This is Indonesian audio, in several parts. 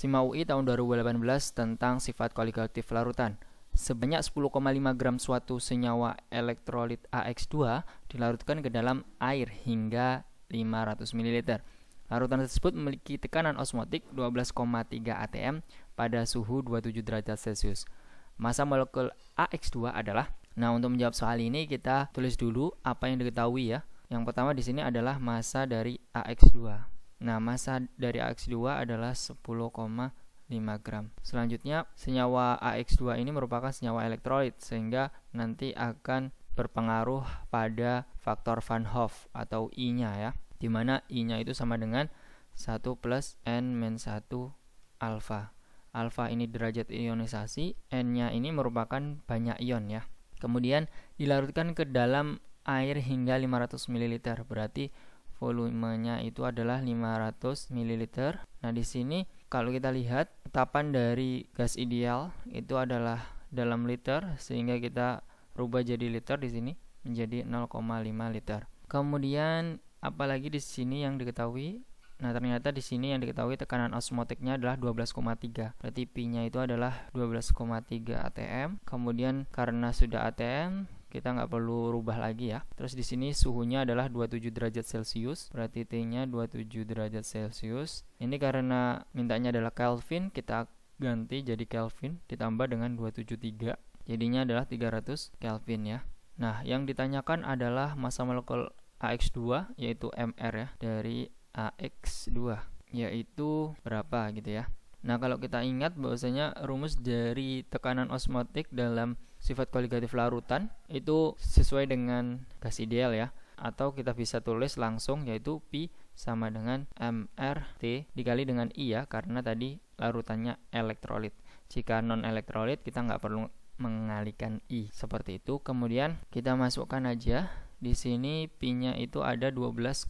SIMA UI tahun 2018 tentang sifat koligatif larutan. Sebanyak 10,5 gram suatu senyawa elektrolit AX2 dilarutkan ke dalam air hingga 500 ml. Larutan tersebut memiliki tekanan osmotik 12,3 atm pada suhu 27 derajat Celcius. Massa molekul AX2 adalah, nah untuk menjawab soal ini kita tulis dulu apa yang diketahui ya. Yang pertama di sini adalah massa dari AX2. Nah, massa dari AX2 adalah 10,5 gram. Selanjutnya, senyawa AX2 ini merupakan senyawa elektrolit sehingga nanti akan berpengaruh pada faktor Van Hoff atau I-nya ya. Di mana I-nya itu sama dengan 1 plus N-1 alfa. Alfa ini derajat ionisasi, N-nya ini merupakan banyak ion ya. Kemudian dilarutkan ke dalam air hingga 500 ml, berarti volumenya itu adalah 500 ml. Nah, di sini kalau kita lihat etapan dari gas ideal itu adalah dalam liter, sehingga kita rubah jadi liter di sini menjadi 0,5 liter. Kemudian apalagi di sini yang diketahui? Nah, ternyata di sini yang diketahui tekanan osmotiknya adalah 12,3. Berarti Pi-nya itu adalah 12,3 atm. Kemudian karena sudah atm, kita nggak perlu rubah lagi ya. Terus di sini suhunya adalah 27 derajat Celcius, berarti T-nya 27 derajat Celcius. Ini karena mintanya adalah Kelvin, kita ganti jadi Kelvin ditambah dengan 273. Jadinya adalah 300 Kelvin ya. Nah, yang ditanyakan adalah massa molekul AX2 yaitu Mr ya dari AX2, yaitu berapa gitu ya. Nah, kalau kita ingat bahwasanya rumus dari tekanan osmotik dalam sifat koligatif larutan itu sesuai dengan gas ideal ya, atau kita bisa tulis langsung yaitu Pi sama dengan MRT dikali dengan I ya, karena tadi larutannya elektrolit. Jika non elektrolit kita nggak perlu mengalihkan I seperti itu. Kemudian kita masukkan aja. Di sini Pi-nya itu ada 12,3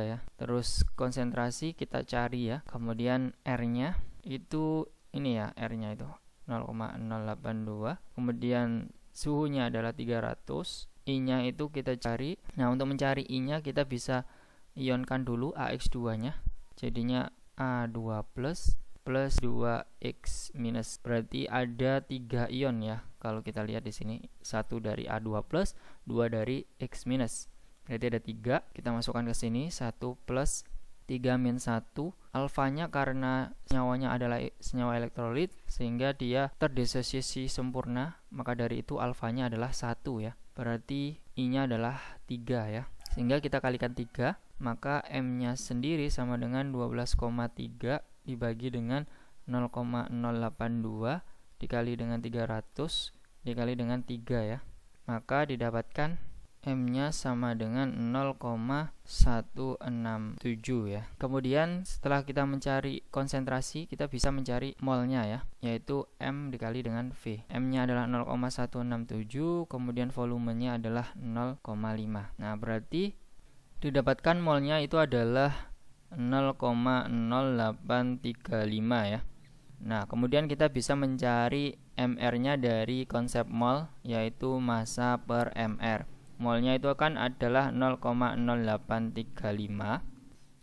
ya. Terus konsentrasi kita cari ya. Kemudian R-nya itu ini ya, R-nya itu 0,082. Kemudian suhunya adalah 300. I-nya itu kita cari. Nah, untuk mencari I-nya kita bisa ionkan dulu AX2-nya. Jadinya A2+ plus 2X minus, berarti ada 3 ion ya. Kalau kita lihat di sini, 1 dari A2+, 2 dari X minus. Berarti ada 3. Kita masukkan ke sini 1 plus 3 min 1. Alfanya karena senyawanya adalah senyawa elektrolit sehingga dia terdisosiasi sempurna, maka dari itu alfanya adalah 1 ya. Berarti I-nya adalah 3 ya. Sehingga kita kalikan 3, maka M-nya sendiri sama dengan 12,3 dibagi dengan 0,082 dikali dengan 300 dikali dengan 3 ya. Maka didapatkan M-nya sama dengan 0,167 ya. Kemudian setelah kita mencari konsentrasi, kita bisa mencari molnya ya, yaitu M dikali dengan V. M-nya adalah 0,167, kemudian volumenya adalah 0,5. Nah, berarti didapatkan molnya itu adalah 0,0835 ya. Nah, kemudian kita bisa mencari MR-nya dari konsep mol, yaitu massa per MR. Molnya itu akan adalah 0,0835.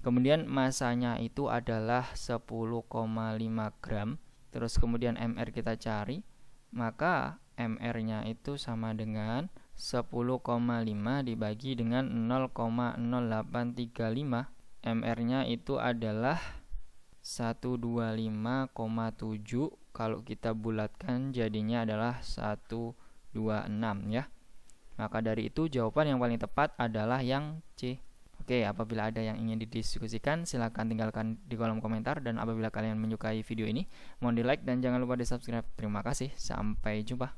Kemudian massanya itu adalah 10,5 gram. Terus kemudian MR kita cari, maka MR-nya itu sama dengan 10,5 dibagi dengan 0,0835. MR-nya itu adalah 125,7. Kalau kita bulatkan jadinya adalah 126 ya. Maka dari itu jawaban yang paling tepat adalah yang C. Oke, apabila ada yang ingin didiskusikan silahkan tinggalkan di kolom komentar, dan apabila kalian menyukai video ini mohon di like dan jangan lupa di subscribe. Terima kasih, sampai jumpa.